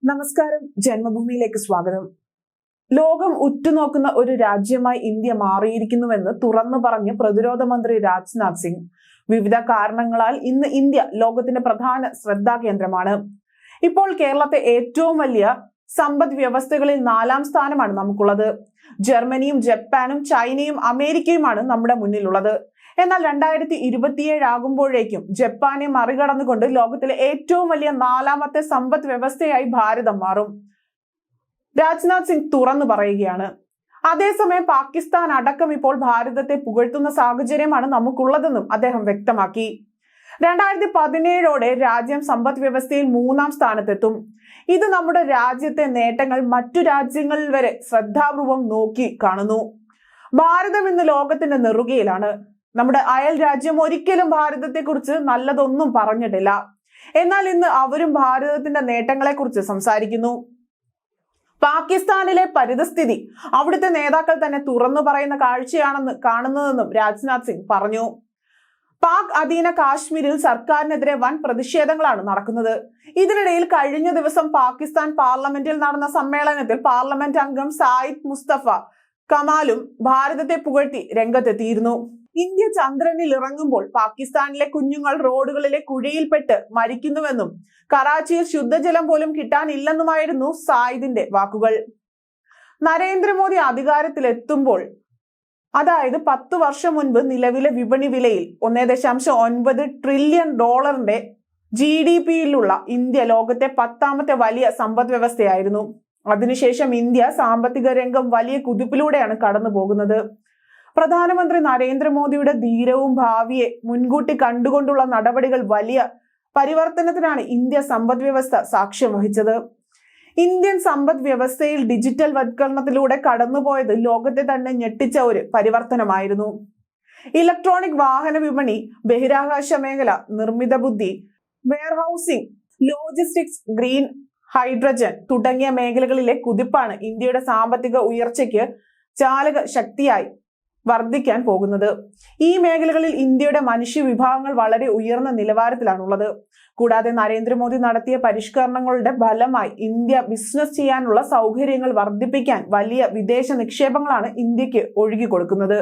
നമസ്കാരം, ജന്മഭൂമിയിലേക്ക് സ്വാഗതം. ലോകം ഉറ്റുനോക്കുന്ന ഒരു രാജ്യമായി ഇന്ത്യ മാറിയിരിക്കുന്നുവെന്ന് തുറന്നു പറഞ്ഞ് പ്രതിരോധ മന്ത്രി രാജ്നാഥ് സിംഗ്. വിവിധ കാരണങ്ങളാൽ ഇന്ന് ഇന്ത്യ ലോകത്തിന്റെ പ്രധാന ശ്രദ്ധാകേന്ദ്രമാണ്. ഇപ്പോൾ കേരളത്തെ ഏറ്റവും വലിയ സമ്പദ് വ്യവസ്ഥകളിൽ 4ാം സ്ഥാനമാണ് നമുക്കുള്ളത്. ജർമ്മനിയും ജപ്പാനും ചൈനയും അമേരിക്കയുമാണ് നമ്മുടെ മുന്നിലുള്ളത്. എന്നാൽ 2027 ആകുമ്പോഴേക്കും ജപ്പാനെ മറികടന്നുകൊണ്ട് ലോകത്തിലെ ഏറ്റവും വലിയ 4ാമത്തെ സമ്പദ് വ്യവസ്ഥയായി ഭാരതം മാറും. രാജ്നാഥ് സിംഗ് തുറന്നു പറയുകയാണ്. അതേസമയം പാകിസ്ഥാൻ അടക്കം ഇപ്പോൾ ഭാരതത്തെ പുകഴ്ത്തുന്ന സാഹചര്യമാണ് നമുക്കുള്ളതെന്നും അദ്ദേഹം വ്യക്തമാക്കി. 2017ഓടെ രാജ്യം സമ്പദ് വ്യവസ്ഥയിൽ 3ാം സ്ഥാനത്തെത്തും. ഇത് നമ്മുടെ രാജ്യത്തെ നേട്ടങ്ങൾ മറ്റു രാജ്യങ്ങളിൽ വരെ ശ്രദ്ധാപൂർവം നോക്കി കാണുന്നു. ഭാരതം ഇന്ന് ലോകത്തിന്റെ നെറുകയിലാണ്. നമ്മുടെ അയൽ രാജ്യം ഒരിക്കലും ഭാരതത്തെക്കുറിച്ച് നല്ലതൊന്നും പറഞ്ഞിട്ടില്ല. എന്നാൽ ഇന്ന് അവരും ഭാരതത്തിന്റെ നേട്ടങ്ങളെ കുറിച്ച് സംസാരിക്കുന്നു. പാകിസ്ഥാനിലെ പരിതസ്ഥിതി അവിടുത്തെ നേതാക്കൾ തന്നെ തുറന്നു പറയുന്ന കാഴ്ചയാണെന്ന് കാണുന്നതെന്നും രാജ്നാഥ് സിംഗ് പറഞ്ഞു. പാക് അധീന കാശ്മീരിൽ സർക്കാരിനെതിരെ വൻ പ്രതിഷേധങ്ങളാണ് നടക്കുന്നത്. ഇതിനിടയിൽ കഴിഞ്ഞ ദിവസം പാകിസ്ഥാൻ പാർലമെന്റിൽ നടന്ന സമ്മേളനത്തിൽ പാർലമെന്റ് അംഗം സായിദ് മുസ്തഫ കമാലും ഭാരതത്തെ പുകഴ്ത്തി രംഗത്തെത്തിയിരുന്നു. ഇന്ത്യ ചന്ദ്രനിൽ ഇറങ്ങുമ്പോൾ പാകിസ്ഥാനിലെ കുഞ്ഞുങ്ങൾ റോഡുകളിലെ കുഴിയിൽപ്പെട്ട് മരിക്കുന്നുവെന്നും കറാച്ചിയിൽ ശുദ്ധജലം പോലും കിട്ടാനില്ലെന്നുമായിരുന്നു സായിദിന്റെ വാക്കുകൾ. നരേന്ദ്രമോദി അധികാരത്തിലെത്തുമ്പോൾ, അതായത് 10 വർഷം മുൻപ് നിലവിലെ വിപണി വിലയിൽ $1.9 ട്രില്യൺ GDP-യിലുള്ള ഇന്ത്യ ലോകത്തെ 10ാമത്തെ വലിയ സമ്പദ് വ്യവസ്ഥയായിരുന്നു. അതിനുശേഷം ഇന്ത്യ സാമ്പത്തിക രംഗം വലിയ കുതിപ്പിലൂടെയാണ് കടന്നു പോകുന്നത്. പ്രധാനമന്ത്രി നരേന്ദ്രമോദിയുടെ ധീരവും ഭാവിയെ മുൻകൂട്ടി കണ്ടുകൊണ്ടുള്ള നടപടികൾ വലിയ പരിവർത്തനത്തിനാണ് ഇന്ത്യ സമ്പദ് വ്യവസ്ഥ സാക്ഷ്യം വഹിച്ചത്. ഇന്ത്യൻ സമ്പദ് വ്യവസ്ഥയിൽ ഡിജിറ്റൽ വൽക്കരണത്തിലൂടെ കടന്നുപോയത് ലോകത്തെ തന്നെ ഞെട്ടിച്ച ഒരു പരിവർത്തനമായിരുന്നു. ഇലക്ട്രോണിക് വാഹന വിപണി, ബഹിരാകാശ മേഖല, നിർമ്മിത ബുദ്ധി, വെയർഹൌസിംഗ്, ലോജിസ്റ്റിക്സ്, ഗ്രീൻ ഹൈഡ്രജൻ തുടങ്ങിയ മേഖലകളിലെ കുതിപ്പാണ് ഇന്ത്യയുടെ സാമ്പത്തിക ഉയർച്ചയ്ക്ക് ചാലക ശക്തിയായി വർദ്ധിക്കാൻ പോകുന്നത്. ഈ മേഖലകളിൽ ഇന്ത്യയുടെ മനുഷ്യ വിഭവങ്ങൾ വളരെ ഉയർന്ന നിലവാരത്തിലാണുള്ളത്. കൂടാതെ നരേന്ദ്രമോദി നടത്തിയ പരിഷ്കരണങ്ങളുടെ ഫലമായി ഇന്ത്യ ബിസിനസ് ചെയ്യാനുള്ള സൗകര്യങ്ങൾ വർദ്ധിപ്പിക്കാൻ വലിയ വിദേശ നിക്ഷേപങ്ങളാണ് ഇന്ത്യക്ക് ഒഴുകി കൊടുക്കുന്നത്.